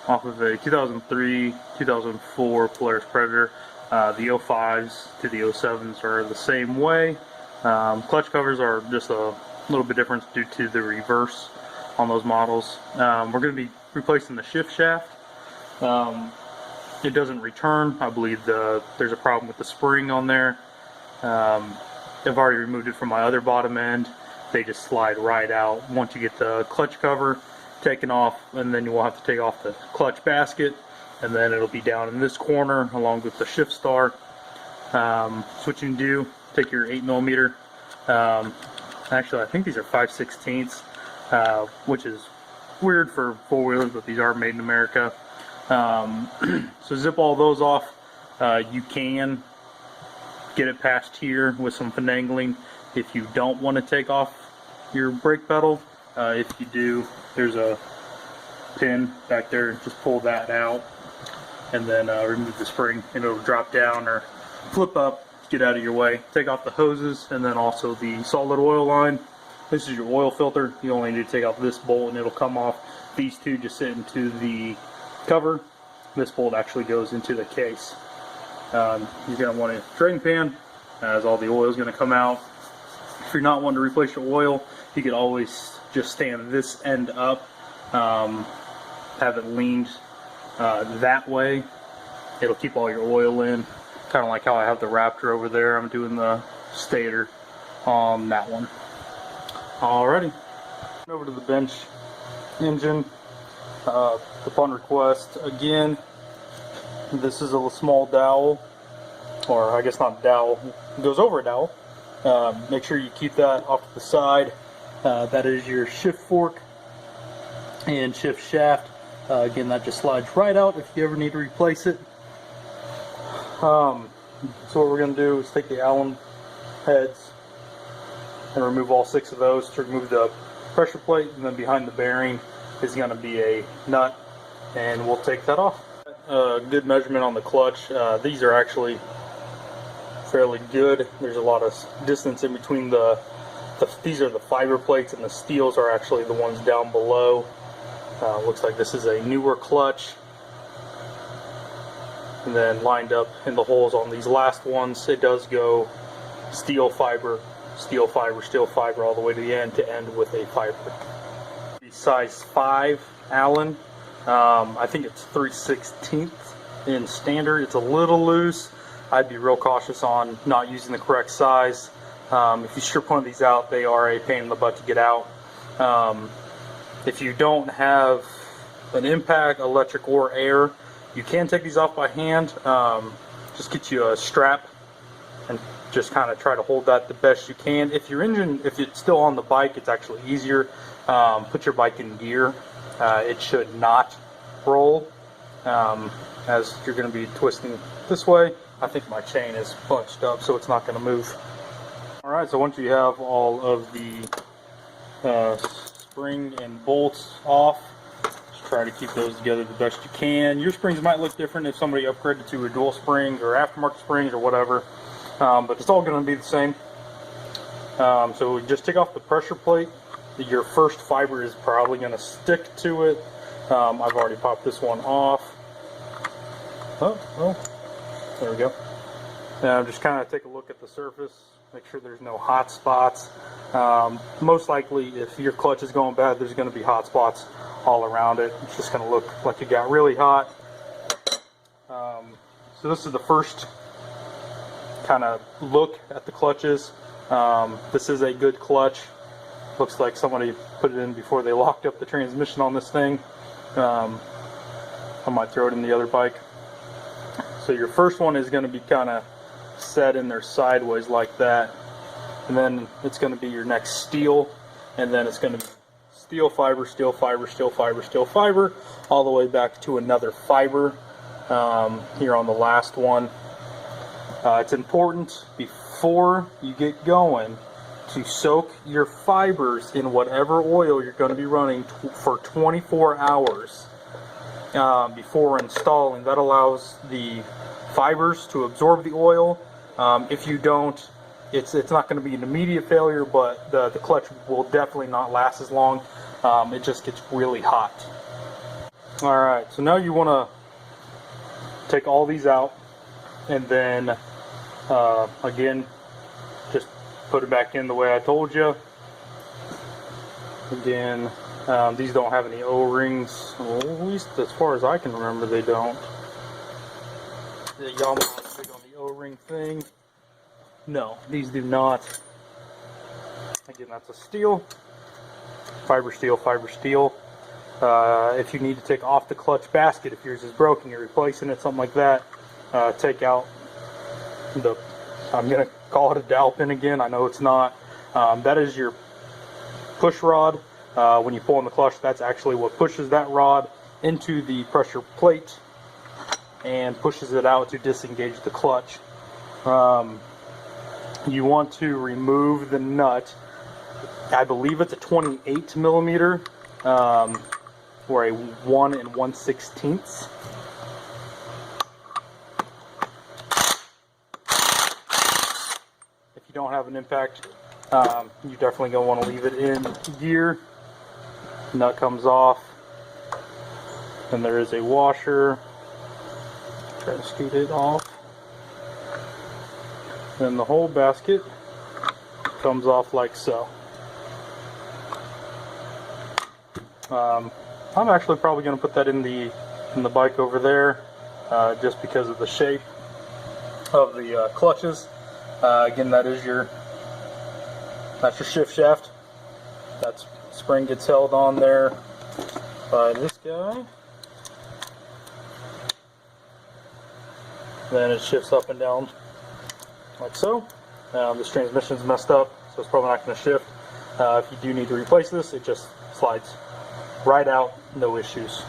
off of a 2003, 2004 Polaris Predator. The 05s to the 07s are the same way. Clutch covers are just a little bit different due to the reverse on those models. We're going to be replacing the shift shaft. It doesn't return. I believe there's a problem with the spring on there. I've already removed it from my other bottom end. They just slide right out once you get the clutch cover taken off, and then you will have to take off the clutch basket, and then it'll be down in this corner along with the shift star. So what you can do, take your 8mm, actually I think these are 5/16, which is weird for four-wheelers, but these are made in America. So zip all those off. You can get it past here with some finagling if you don't want to take off your brake pedal. If you do, there's a pin back there, just pull that out and then remove the spring, and it'll drop down or flip up, get out of your way. Take off the hoses and then also the solid oil line. This is your oil filter. You only need to take off this bolt and it'll come off. These two just sit into the cover. This bolt actually goes into the case. You're going to want a drain pan, as all the oil is going to come out. If you're not wanting to replace your oil, you could always just stand this end up, have it leaned that way. It'll keep all your oil in, kind of like how I have the Raptor over there. I'm doing the stator on that one. Alrighty, over to the bench engine. Upon request, again, this is a small dowel, or I guess not dowel, it goes over a dowel. Make sure you keep that off to the side. That is your shift fork and shift shaft. Again, that just slides right out if you ever need to replace it. So what we're going to do is take the Allen heads and remove all 6 of those to remove the pressure plate, and then behind the bearing is going to be a nut, and we'll take that off. Good measurement on the clutch. These are actually fairly good. There's a lot of distance in between these are the fiber plates, and the steels are actually the ones down below. Looks like this is a newer clutch. And then lined up in the holes on these last ones, it does go steel fiber, steel fiber, steel fiber all the way to the end to end with a fiber. The size 5 Allen, I think it's 3/16 in standard. It's a little loose. I'd be real cautious on not using the correct size. If you strip one of these out, they are a pain in the butt to get out. If you don't have an impact, electric, or air, you can take these off by hand. Just get you a strap and just kind of try to hold that the best you can. If it's still on the bike, it's actually easier. Put your bike in gear. It should not roll, as you're going to be twisting this way. I think my chain is bunched up, so it's not going to move. Alright, so once you have all of the spring and bolts off, just try to keep those together the best you can. Your springs might look different if somebody upgraded to a dual spring or aftermarket springs or whatever, but it's all going to be the same. So just take off the pressure plate. Your first fiber is probably going to stick to it. I've already popped this one off. Oh, there we go. Now just kind of take a look at the surface, make sure there's no hot spots. Most likely, if your clutch is going bad, there's going to be hot spots all around it. It's just going to look like it got really hot. So this is the first kind of look at the clutches. This is a good clutch. Looks like somebody put it in before they locked up the transmission on this thing. I might throw it in the other bike. So your first one is going to be kind of set in there sideways like that, and then it's going to be your next steel, and then it's going to be steel fiber, steel fiber, steel fiber, steel fiber, all the way back to another fiber here on the last one. It's important before you get going to soak your fibers in whatever oil you're going to be running for 24 hours before installing. That allows the fibers to absorb the oil. If you don't, it's not going to be an immediate failure, but the clutch will definitely not last as long. It just gets really hot. Alright, so now you want to take all these out, and then again, just put it back in the way I told you. Again, these don't have any O-rings, well, at least as far as I can remember they don't. Y'all might have big on the O-ring thing. No, these do not. Again, that's a steel. Fiber steel, fiber steel. If you need to take off the clutch basket, if yours is broken, you're replacing it, something like that, take out the, I'm going to call it a dowel pin again, I know it's not. That is your push rod. When you pull on the clutch, that's actually what pushes that rod into the pressure plate and pushes it out to disengage the clutch. You want to remove the nut. I believe it's a 28 millimeter, or a 1 1/16. If you don't have an impact, you definitely gonna want to leave it in gear. Nut comes off. Then there is a washer. Try to scoot it off. Then the whole basket comes off like so. I'm actually probably going to put that in the bike over there, just because of the shape of the clutches. Again, that's your shift shaft. That spring gets held on there by this guy. Then it shifts up and down like so. This transmission's messed up, so it's probably not going to shift. If you do need to replace this, it just slides right out, no issues.